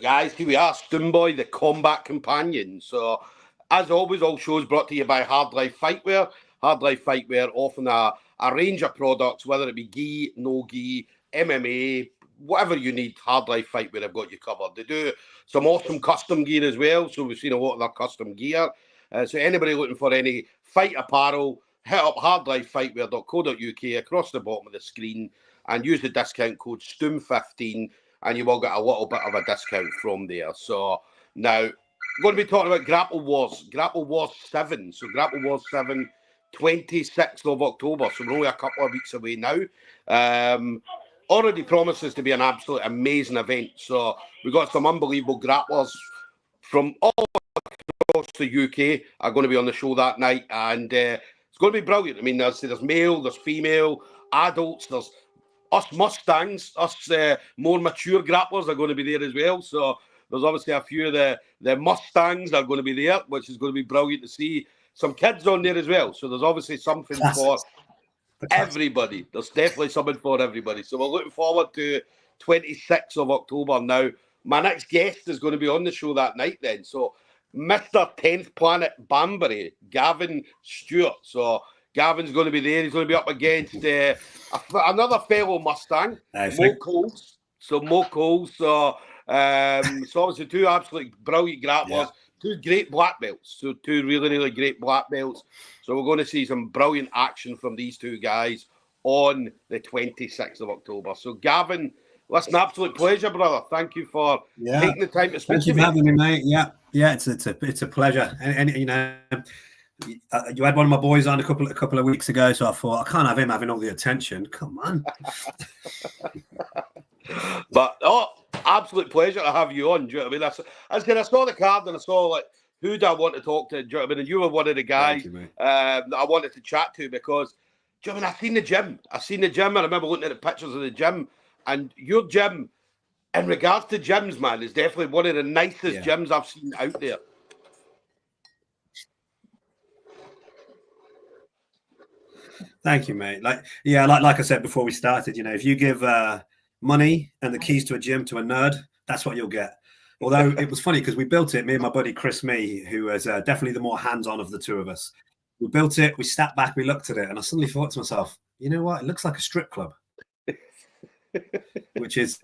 Right, guys, here we are, Stoomboy, the Combat Companion. So, as always, all shows brought to you by Hard Life Fightwear. Hard Life Fightwear, often a range of products, whether it be gi, no gi, MMA, whatever you need, Hard Life Fightwear have got you covered. They do some awesome custom gear as well, so we've seen a lot of their custom gear. So anybody looking for any fight apparel, hit up hardlifefightwear.co.uk across the bottom of the screen and use the discount code STOOM15 and you will get a little bit of a discount from there. So now, we're going to be talking about Grapple Wars 7. So Grapple Wars 7, 26th of October. So we're only a couple of weeks away now. Already promises to be an absolute amazing event. So we've got some unbelievable grapplers from all across the UK are going to be on the show that night. And it's going to be brilliant. I mean, there's male, there's female, adults, there's us Mustangs, us more mature grapplers are going to be there as well. So there's obviously a few of the Mustangs that are going to be there, which is going to be brilliant to see. Some kids on there as well. So there's obviously something for everybody. There's definitely something for everybody. So we're looking forward to 26th of October. Now, my next guest is going to be on the show that night then. So Mr. 10th Planet Banbury, Gavin Stewart. So Gavin's going to be there. He's going to be up against another fellow Mustang, Mo Coles. So Mo Coles. So obviously two absolutely brilliant grapplers, two great black belts. So two really, really great black belts. So we're going to see some brilliant action from these two guys on the 26th of October. So Gavin, listen, absolute pleasure, brother. Thank you for taking the time to speak to me. Thank you for having me, mate. Yeah, it's a pleasure. And you know, you had one of my boys on a couple of weeks ago, so I thought I can't have him having all the attention. Come on. But absolute pleasure to have you on. Do you know what I mean? I saw the card and I saw like who do I want to talk to. Do you know what I mean? And you were one of the guys that I wanted to chat to because do you know what I mean? I've seen the gym. I remember looking at the pictures of the gym, and your gym, in regards to gyms, man, is definitely one of the nicest gyms I've seen out there. Thank you, mate. Like I said before we started, you know, if you give money and the keys to a gym to a nerd, that's what you'll get. Although it was funny because we built it, me and my buddy Chris Mee, who is definitely the more hands-on of the two of us. We built it, we sat back, we looked at it, and I suddenly thought to myself, you know what? It looks like a strip club, which is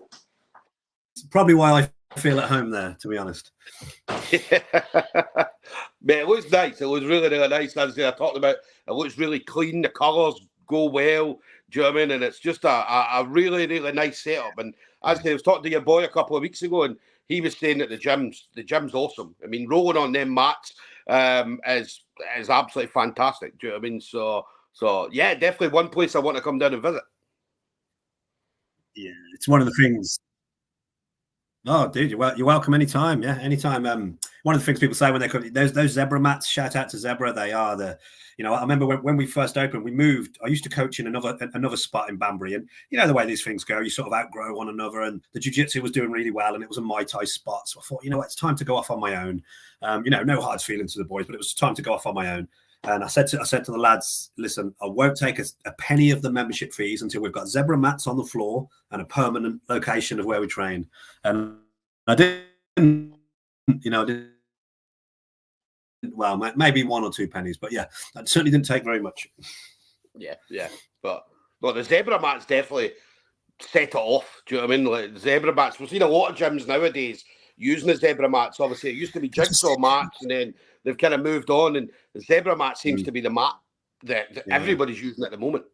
probably why I feel at home there, to be honest. Man, it looks nice. It looks really, really nice. As I talked about, it looks really clean. The colours go well. Do you know what I mean? And it's just a really, really nice setup. And as I was talking to your boy a couple of weeks ago, and he was saying that the gym's awesome. I mean, rolling on them mats is absolutely fantastic. Do you know what I mean? So yeah, definitely one place I want to come down and visit. Yeah, it's one of the things. Oh, dude, you're welcome anytime. Yeah, anytime. One of the things people say when they come, those zebra mats. Shout out to Zebra. They are the, you know. I remember when we first opened, we moved. I used to coach in another spot in Banbury, and you know the way these things go. You sort of outgrow one another, and the jiu-jitsu was doing really well, and it was a Muay Thai spot. So I thought, you know what, it's time to go off on my own. You know, no hard feelings to the boys, but it was time to go off on my own. And I said to the lads, listen, I won't take a penny of the membership fees until we've got zebra mats on the floor and a permanent location of where we train. And I didn't, you know, well, maybe 1 or 2 pennies, but yeah, that certainly didn't take very much. Yeah. But the zebra mats definitely set it off. Do you know what I mean? Like the zebra mats, we've seen a lot of gyms nowadays using the zebra mats. Obviously, it used to be jigsaw mats, and then they've kind of moved on, and the zebra mat seems to be the mat that everybody's using at the moment.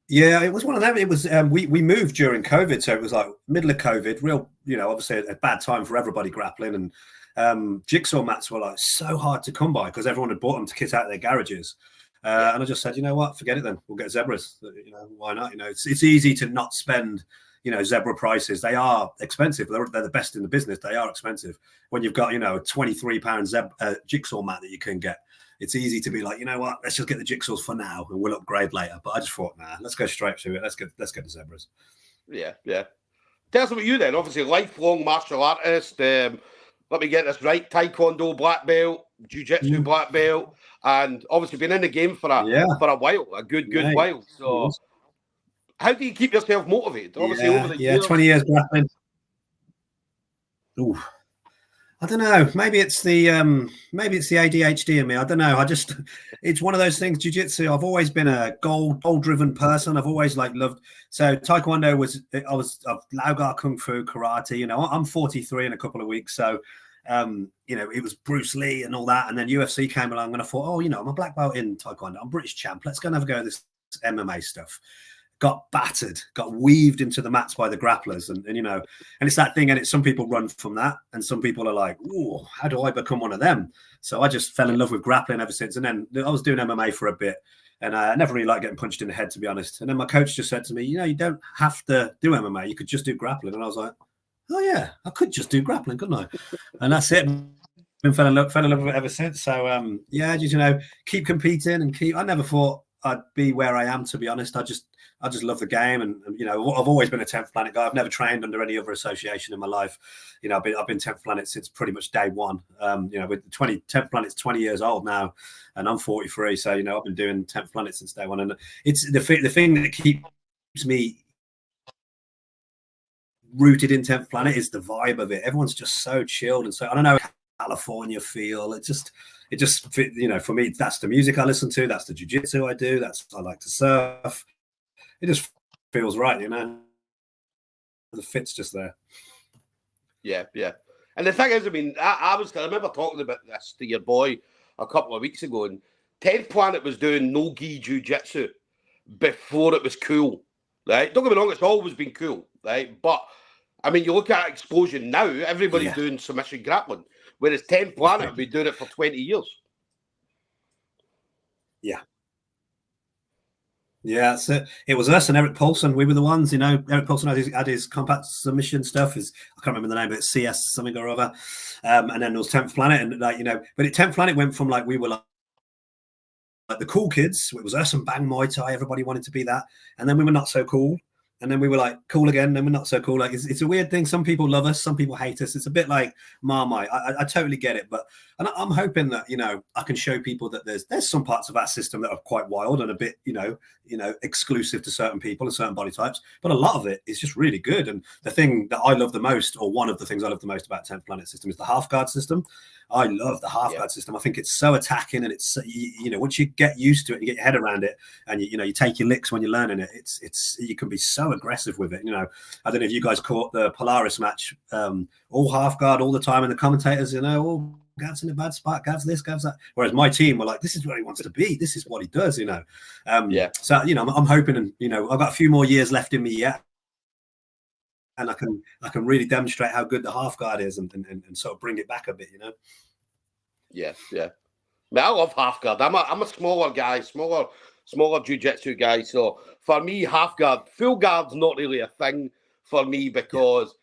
Yeah, it was one of them. It was we moved during COVID, so it was like middle of COVID, real, you know, obviously a bad time for everybody grappling, and jigsaw mats were like so hard to come by because everyone had bought them to kit out their garages. And I just said, you know what, forget it then. We'll get zebras. You know, why not? You know, it's easy to not spend, you know, zebra prices. They are expensive. They're the best in the business. They are expensive. When you've got, you know, a £23 jigsaw mat that you can get, it's easy to be like, you know what, let's just get the jigsaws for now and we'll upgrade later. But I just thought, nah, let's go straight to it. Let's get the zebras. Yeah. Tell us about you then. Obviously, lifelong martial artist. Let me get this right. Taekwondo black belt, jiu-jitsu black belt, and obviously been in the game for a while, a good while. So How do you keep yourself motivated? Obviously, over the years. 20 years grappling. Ooh. I don't know. Maybe it's the ADHD in me. I don't know. It's one of those things. Jiu-jitsu. I've always been a goal-driven person. I've always loved. So Taekwondo I've Laogar Kung Fu, karate. You know, I'm 43 in a couple of weeks. So, you know, it was Bruce Lee and all that, and then UFC came along, and I thought, oh, you know, I'm a black belt in Taekwondo. I'm British champ. Let's go and have a go at this MMA stuff. Got battered, got weaved into the mats by the grapplers, and you know, and it's that thing, and it's some people run from that, and some people are like, "Oh, how do I become one of them?" So I just fell in love with grappling ever since, and then I was doing MMA for a bit, and I never really liked getting punched in the head, to be honest. And then my coach just said to me, "You know, you don't have to do MMA; you could just do grappling." And I was like, "Oh yeah, I could just do grappling, couldn't I?" And that's it. Been fell in love with it ever since. So yeah, just, you know, keep competing and keep. I never thought I'd be where I am, to be honest. I just love the game, and you know, I've always been a 10th Planet guy. I've never trained under any other association in my life. You know, I've been 10th Planet since pretty much day one. You know, with 10th Planet's 20 years old now, and I'm 43. So you know, I've been doing 10th Planet since day one, and it's the thing that keeps me rooted in 10th Planet is the vibe of it. Everyone's just so chilled, and so I don't know, California feel. It just you know, for me, that's the music I listen to. That's the jiu-jitsu I do. I like to surf. It just feels right, you know. The fit's just there. Yeah. And the thing is, I mean, I remember talking about this to your boy a couple of weeks ago, and 10th Planet was doing no-gi jiu-jitsu before it was cool, right? Don't get me wrong, it's always been cool, right? But, I mean, you look at Explosion now, everybody's doing submission grappling, whereas 10th Planet have been doing it for 20 years. Yeah. Yeah, that's it. It was us and Eric Paulson. We were the ones, you know. Eric Paulson had his combat submission stuff. I can't remember the name, but it's CS something or other. And then there was 10th Planet, and like, you know, but 10th Planet went from like we were like the cool kids. It was us and Bang Muay Thai. Everybody wanted to be that, and then we were not so cool. And then we were like cool again. Then we're not so cool. Like it's a weird thing. Some people love us. Some people hate us. It's a bit like Marmite. I totally get it. But I'm hoping that, you know, I can show people that there's some parts of our system that are quite wild and a bit, you know, exclusive to certain people and certain body types. But a lot of it is just really good. And the thing that I love the most, or one of the things I love the most about 10th Planet system, is the half guard system. I love the half guard system. I think it's so attacking, and it's, you know, once you get used to it and you get your head around it, and you know, you take your licks when you're learning it, it's you can be so aggressive with it. You know, I don't know if you guys caught the Polaris match, all half guard all the time, and the commentators, you know, oh, Gav's in a bad spot, Gav's this, Gav's that. Whereas my team were like, this is where he wants to be, this is what he does, you know. So, you know, I'm hoping, and you know, I've got a few more years left in me yet, and I can really demonstrate how good the half guard is, and sort of bring it back a bit, you know. Yeah. I mean, I love half guard. I'm a smaller guy, smaller jiu-jitsu guy. So for me, half guard, full guard's not really a thing for me because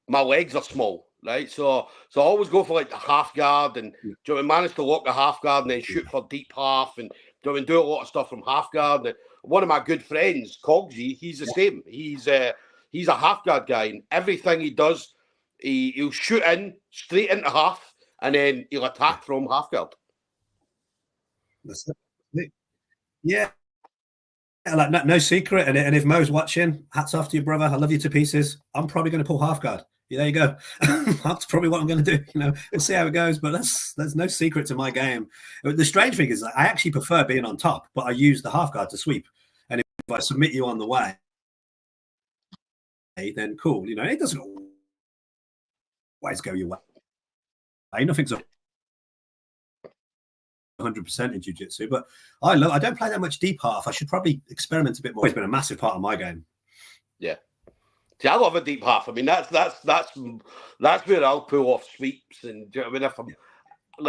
my legs are small, right? So I always go for like the half guard, and do you know, I manage to lock the half guard and then shoot for deep half, and do a lot of stuff from half guard. And one of my good friends, Cogsy, he's the same. He's a half guard guy, and everything he does, he'll shoot in straight into half, and then he'll attack from half guard. That's it. Yeah. Like no secret. And if Mo's watching, hats off to you, brother. I love you to pieces. I'm probably going to pull half guard. Yeah, there you go. That's probably what I'm going to do. You know, we'll see how it goes. But there's no secret to my game. The strange thing is, I actually prefer being on top, but I use the half guard to sweep. And if I submit you on the way, then cool. You know, it doesn't always go your way. Nothing's 100% in jiu-jitsu, but I don't play that much deep half. I should probably experiment a bit more. It's been a massive part of my game. Yeah. See, I love a deep half. I mean, that's where I'll pull off sweeps, and do you know what I mean?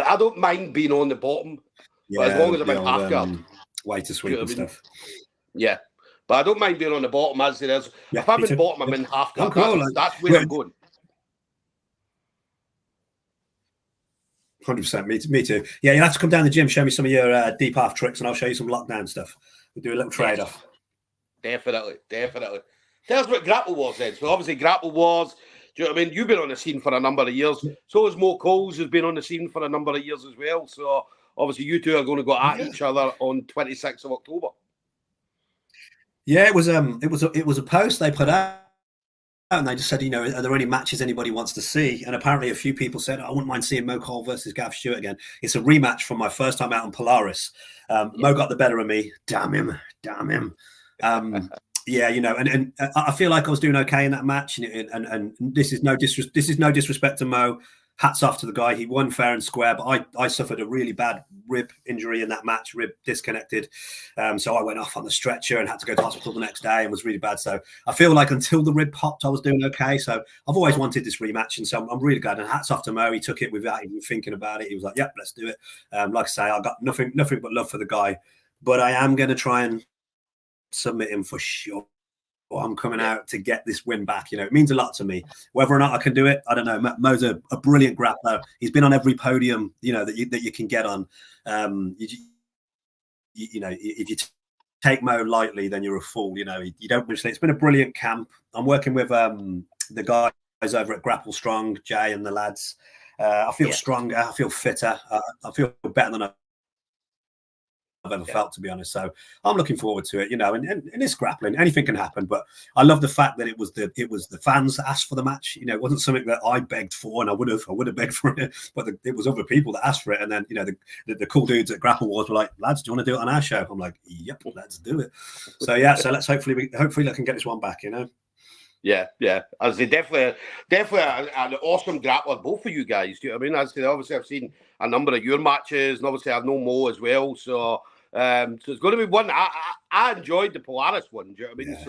I don't mind being on the bottom, but as long as I'm in half guard. Way to sweep and stuff. Yeah. But I don't mind being on the bottom as it is. Yeah, if I'm in bottom, I'm in half guard. Oh, cool. That's where I'm going. 100%. Me too. Yeah, you'll have to come down the gym, show me some of your deep half tricks, and I'll show you some lockdown stuff. We'll do a little trade-off. Definitely. Tell us about Grapple Wars then. So obviously Grapple Wars, do you know what I mean? You've been on the scene for a number of years. So has Mo Coles, who's been on the scene for a number of years as well. So obviously you two are going to go at each other on 26th of October. Yeah, it was a post they put out, and they just said, are there any matches anybody wants to see? And apparently a few people said, I wouldn't mind seeing Mo Cole versus Gav Stewart again. It's a rematch from my first time out on Polaris. Mo got the better of me. Damn him. Yeah, and I feel like I was doing okay in that match, and this is no disrespect to Mo. Hats off to the guy. He won fair and square, but I suffered a really bad rib injury in that match, rib disconnected. So I went off on the stretcher and had to go to hospital the next day and was really bad. So I feel like until the rib popped, I was doing okay. So I've always wanted this rematch, and so I'm really glad. And hats off to Mo. He took it without even thinking about it. He was like, yep, let's do it. Like I say, I got nothing but love for the guy, but I am going to try and submit him for sure. I'm coming out to get this win back. It means a lot to me. Whether or not I can do it, I don't know. Mo's a brilliant grappler. He's been on every podium, that you can get on. If you take Mo lightly, then you're a fool. You don't wish. It's been a brilliant camp. I'm working with the guys over at Grapple Strong, Jay and the lads. I feel stronger. I feel fitter. I feel better than I've ever felt, to be honest. So I'm looking forward to it, and it's grappling. Anything can happen, but I love the fact that it was the fans that asked for the match. It wasn't something that I begged for, and I would have begged for it, but it was other people that asked for it. And then the cool dudes at Grapple Wars were like, lads, do you want to do it on our show? I'm like, yep, let's do it. So yeah, so let's hopefully I can get this one back. Yeah. As they definitely an awesome grappler, both of you guys. Do you know what I mean? As they, obviously, I've seen a number of your matches, and obviously I know Mo as well. So it's going to be one. I enjoyed the Polaris one. Do you know what I mean? Yes.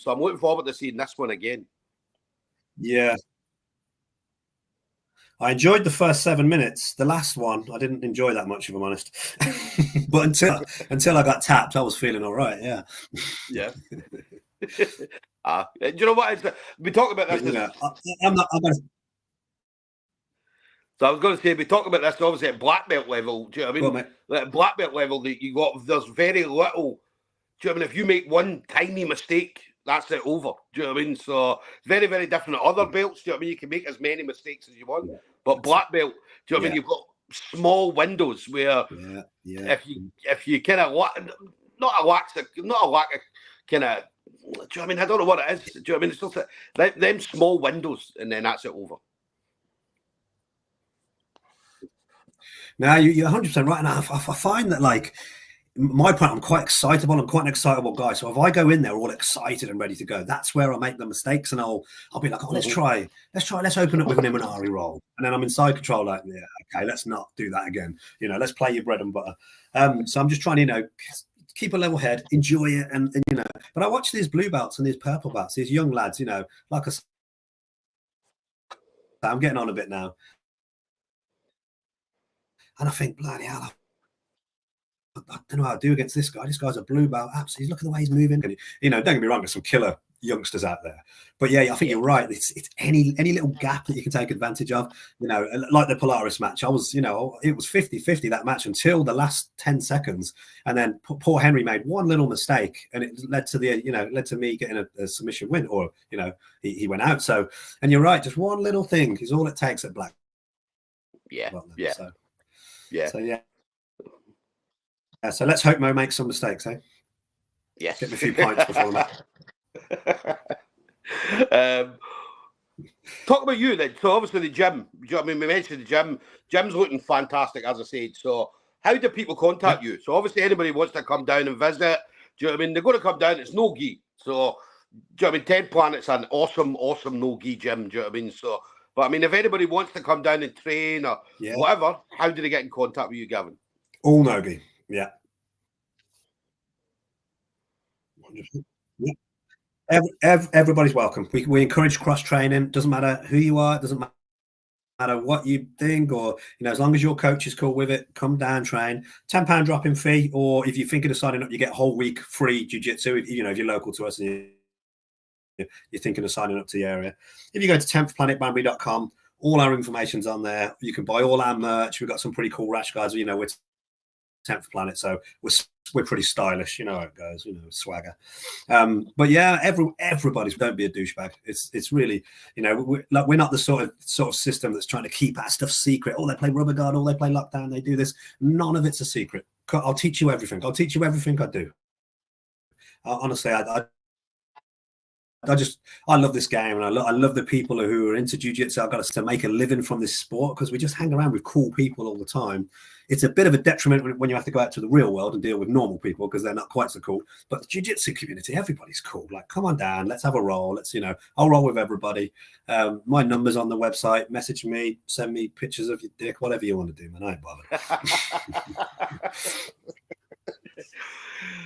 So I'm looking forward to seeing this one again. Yeah. I enjoyed the first 7 minutes. The last one, I didn't enjoy that much, if I'm honest. But until I got tapped, I was feeling all right. Yeah. Yeah. Do you know what? We talk about this. I'm not. So I was going to say, we talk about this obviously at black belt level. Do you know what I mean? At black belt level, there's very little. Do you know what I mean? If you make one tiny mistake, that's it over. Do you know what I mean? So it's very, very different at other belts. Do you know what I mean? You can make as many mistakes as you want, but black belt, do you know what I mean? You've got small windows where if you kind of not a lack of kind of. Do you know what I mean? I don't know what it is. Do you know what I mean? It's just them small windows, and then that's it over. Now you're 100% right. And I find that, like, my point, I'm quite excitable. I'm quite an excitable guy. So if I go in there all excited and ready to go, that's where I make the mistakes, and I'll be like, oh, let's open up with an Imanari roll, and then I'm in side control, like, yeah, okay, let's not do that again. Let's play your bread and butter. So I'm just trying to, keep a level head, enjoy it, and But I watch these blue belts and these purple belts, these young lads, like I said, I'm getting on a bit now, and I think, bloody hell, I don't know how to do against this guy. This guy's a blue belt. Absolutely, look at the way he's moving. Don't get me wrong, there's some killer youngsters out there, but yeah, I think you're right. It's any little gap that you can take advantage of. Like the Polaris match, I was, it was 50-50 that match until the last 10 seconds, and then poor Henry made one little mistake, and it led to me getting a submission win, or he went out. So, and you're right, just one little thing is all it takes at black. So let's hope Mo makes some mistakes, eh? Yes. Get a few points before that. Talk about you then. So obviously the gym. Do you know what I mean? We mentioned the gym. Gym's looking fantastic, as I said. So how do people contact you? So obviously anybody wants to come down and visit. Do you know what I mean? They're going to come down. It's no gi. So do you know what I mean? 10 Planet's an awesome no gi gym. Do you know what I mean? So, but I mean, if anybody wants to come down and train or whatever, how do they get in contact with you, Gavin? All no gi. Yeah. Everybody's welcome. We encourage cross training. Doesn't matter who you are. Doesn't matter what you think, or as long as your coach is cool with it, come down, train. £10 drop-in fee, or if you're thinking of signing up, you get a whole week free jiu-jitsu. If you're local to us and you're thinking of signing up to the area. If you go to 10thplanetbanbury.com, all our information's on there. You can buy all our merch. We've got some pretty cool rash guards. We're 10th Planet, so we're pretty stylish. You know how it goes. Swagger. But yeah, everybody's, don't be a douchebag. It's really, we're not the sort of system that's trying to keep our stuff secret. Oh, they play rubber guard. Oh, they play lockdown. They do this. None of it's a secret. I'll teach you everything. I'll teach you everything I do. honestly, I love this game, and I love the people who are into jiu-jitsu. I've got to make a living from this sport because we just hang around with cool people all the time. It's a bit of a detriment when you have to go out to the real world and deal with normal people because they're not quite so cool. But the jiu-jitsu community, everybody's cool. Like, come on down, let's have a roll. Let's, I'll roll with everybody. My number's on the website. Message me, send me pictures of your dick, whatever you want to do, man. I ain't bothered.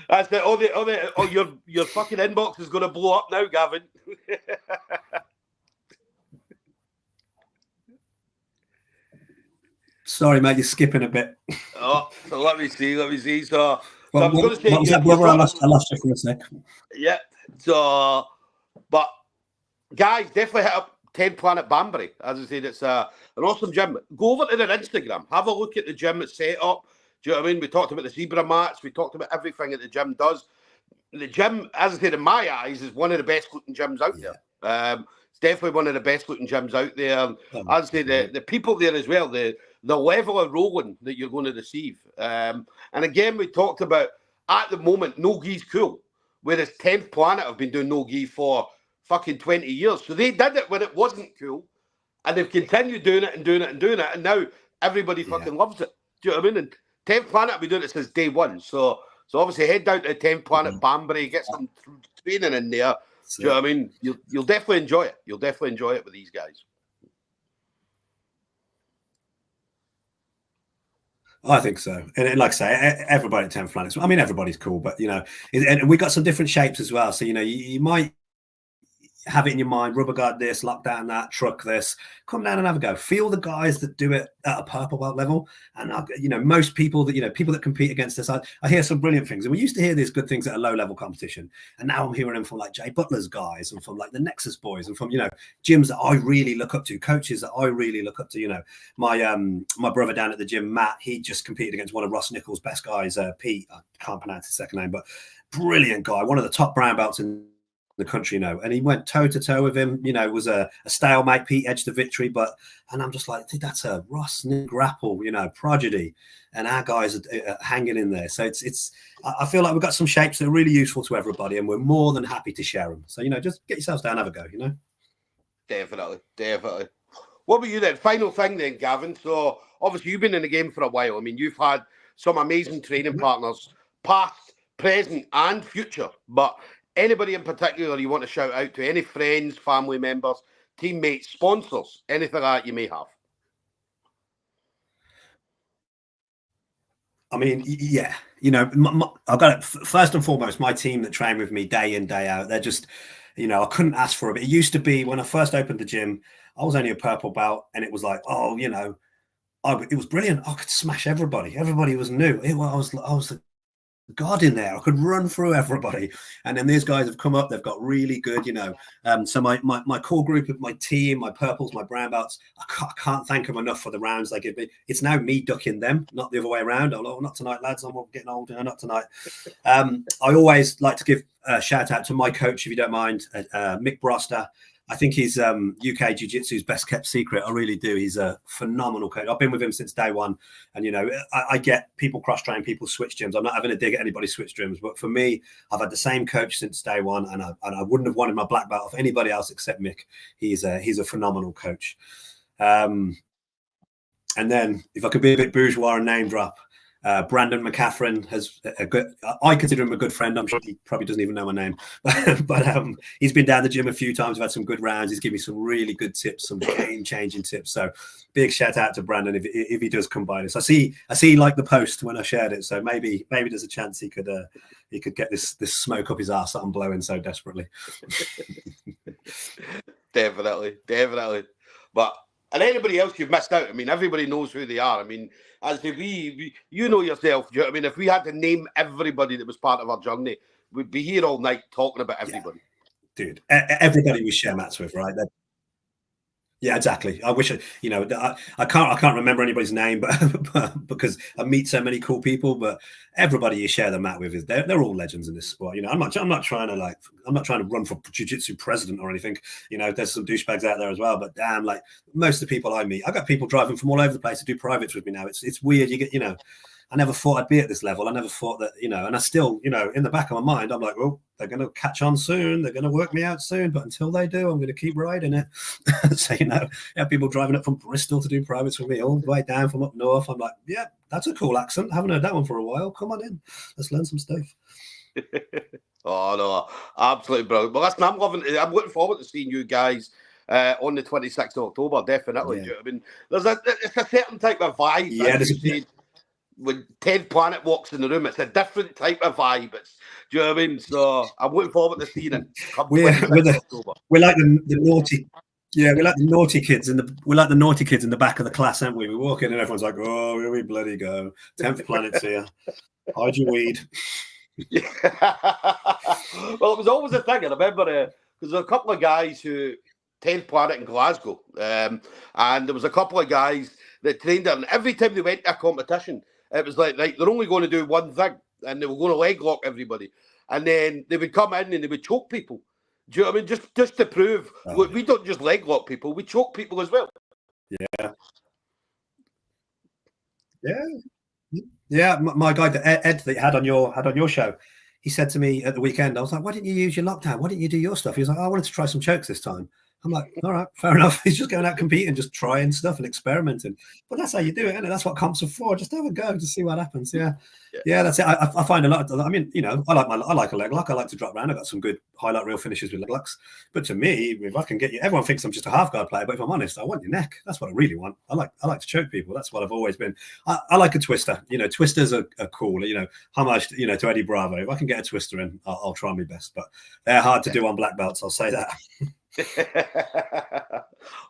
That's it. Your fucking inbox is going to blow up now, Gavin. Sorry, mate, you're skipping a bit. So let me see. So I'm going to say, what was that, brother? I lost you for a sec. Yeah. So, but guys, definitely hit up 10 Planet Banbury. As I said, it's an awesome gym. Go over to their Instagram. Have a look at the gym it's set up. Do you know what I mean? We talked about the zebra mats. We talked about everything that the gym does. The gym, as I said, in my eyes, is one of the best looking gyms out there. It's definitely one of the best looking gyms out there. As I say, the people there as well, the level of rolling that you're going to receive. And again, we talked about, at the moment, no gi's cool. Whereas 10th Planet have been doing no gi for fucking 20 years. So they did it when it wasn't cool. And they've continued doing it and doing it and doing it. And now everybody fucking loves it. Do you know what I mean? And 10th Planet have been doing it since day one. So obviously head down to 10th Planet Banbury, get some training in there. Do you know what I mean? You'll definitely enjoy it. You'll definitely enjoy it with these guys. I think so. And like I say, everybody at 10th Planet, I mean, everybody's cool, but, and we got some different shapes as well. So, you might have it in your mind, rubber guard this, lock down that, truck this, come down and have a go. Feel the guys that do it at a purple belt level. And, most people that, people that compete against us, I hear some brilliant things. And we used to hear these good things at a low level competition. And now I'm hearing them from like Jay Butler's guys and from like the Nexus boys and from, gyms that I really look up to, coaches that I really look up to. My brother down at the gym, Matt, he just competed against one of Ross Nichols' best guys, Pete. I can't pronounce his second name, but brilliant guy, one of the top brown belts in the country, and he went toe to toe with him. It was a stalemate. Pete edged the victory, and I'm just like, dude, that's a Ross Grapple, prodigy, and our guys are hanging in there. So I feel like we've got some shapes that are really useful to everybody, and we're more than happy to share them. So just get yourselves down, have a go. Definitely. What about you then? Final thing then, Gavin. So obviously you've been in the game for a while. I mean, you've had some amazing training partners, past, present, and future, but anybody in particular you want to shout out to? Any friends, family members, teammates, sponsors, anything like that you may have? I mean, yeah, I've got it. First and foremost, my team that train with me day in, day out, they're just, I couldn't ask for it. It used to be when I first opened the gym, I was only a purple belt and it was like, it was brilliant. I could smash everybody. Everybody was new. I was the God in there. I could run through everybody. And then these guys have come up. They've got really good, so my core group of my team, my purples, my brown belts, I can't thank them enough for the rounds they give me. It's now me ducking them, not the other way around. Oh, not tonight, lads. I'm getting old. Not tonight. I always like to give a shout out to my coach, if you don't mind, Mick Broster. I think he's UK Jiu-Jitsu's best kept secret. I really do. He's a phenomenal coach. I've been with him since day one. And, I get people cross-train, people switch gyms. I'm not having a dig at anybody's switch gyms. But for me, I've had the same coach since day one. And I wouldn't have wanted my black belt off anybody else except Mick. He's a phenomenal coach. And then if I could be a bit bourgeois and name drop, Brandon McCaffrin has I consider him a good friend. I'm sure he probably doesn't even know my name, but he's been down the gym a few times. We've had some good rounds. He's given me some really good tips, some game-changing tips. So big shout out to Brandon if he does come by this. I see like the post when I shared it. So maybe there's a chance he could get this smoke up his arse that I'm blowing so desperately. Definitely. But and anybody else you've missed out, I mean, everybody knows who they are. I mean, as if you know yourself, do you know what I mean? If we had to name everybody that was part of our journey, we'd be here all night talking about everybody. Yeah. Dude, everybody we share mats with, right? Yeah, exactly. I wish I can't remember anybody's name, but because I meet so many cool people. But everybody you share the mat with they're all legends in this sport. I'm not trying to run for jiu-jitsu president or anything. There's some douchebags out there as well. But damn, like most of the people I meet, I got people driving from all over the place to do privates with me now. It's weird. You get I never thought I'd be at this level. I never thought that, you know, and I still, you know, in the back of my mind, I'm like, well, they're going to catch on soon. They're going to work me out soon. But until they do, I'm going to keep riding it. So, you know, people driving up from Bristol to do privates with me, all the way down from up north. I'm like, yeah, that's a cool accent. Haven't heard that one for a while. Come on in. Let's learn some stuff. Oh, no, absolutely brilliant. But listen, I'm looking forward to seeing you guys on the 26th of October, definitely. Yeah. Do you know what I mean? It's a certain type of vibe. Yeah, as you said, when 10th Planet walks in the room, it's a different type of vibe. Do you know what I mean? So I'm looking forward to seeing it. We're like the naughty. Yeah, we're like the naughty kids in the back of the class, aren't we? We walk in and everyone's like, "Oh, here we bloody go! 10th Planet's here. Hide your weed." Yeah. Well, it was always a thing. I remember because there were a couple of guys who 10th Planet in Glasgow, and there was a couple of guys that trained there, and every time they went to a competition, it was like they're only going to do one thing, and they were going to leg lock everybody, and then they would come in and they would choke people. Do you know what I mean? Just to prove, look, we don't just leg lock people, we choke people as well. Yeah. Yeah, my guy Ed that you had on your show, he said to me at the weekend, I was like, "Why didn't you use your lockdown? Why didn't you do your stuff?" He was like, "Oh, I wanted to try some chokes this time." I'm like, "All right, fair enough." He's just going out competing, just trying stuff and experimenting. But that's how you do it, isn't it? That's what comps are for. Just have a go to see what happens. Yeah, that's it. I find a lot of, I mean, you know, I like a leg lock. I like to drop around. I got some good highlight reel finishes with leg locks. But to me, if I can get you, everyone thinks I'm just a half guard player. But if I'm honest, I want your neck. That's what I really want. I like to choke people. That's what I've always been. I like a twister. You know, twisters are cool. You know, homage, you know, to Eddie Bravo. If I can get a twister in, I'll try my best. But they're hard to do on black belts. I'll say that.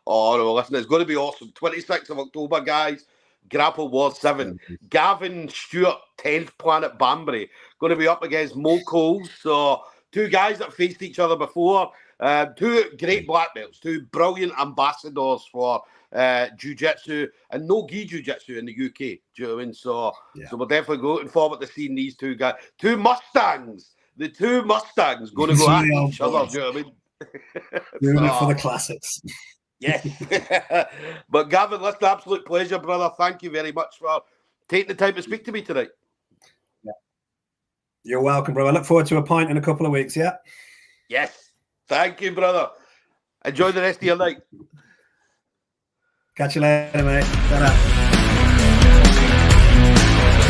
Oh no, listen, it's going to be awesome. 26th of October, guys. Grapple Wars 7. Gavin Stewart, 10th Planet Banbury, going to be up against Mo Coles. So two guys that faced each other before. Two great black belts, two brilliant ambassadors for jiu-jitsu and no-gi jiu-jitsu in the UK. Do you know what I mean? So we're definitely looking forward to seeing these two guys. Two Mustangs. The two Mustangs going to go at each other. Do you know what I mean? Doing it for the classics. Yes. But Gavin, listen, absolute pleasure, brother. Thank you very much for taking the time to speak to me tonight. Yeah. You're welcome, bro. I look forward to a pint in a couple of weeks, yeah? Yes. Thank you, brother. Enjoy the rest of your night. Catch you later, mate. Ta-ra.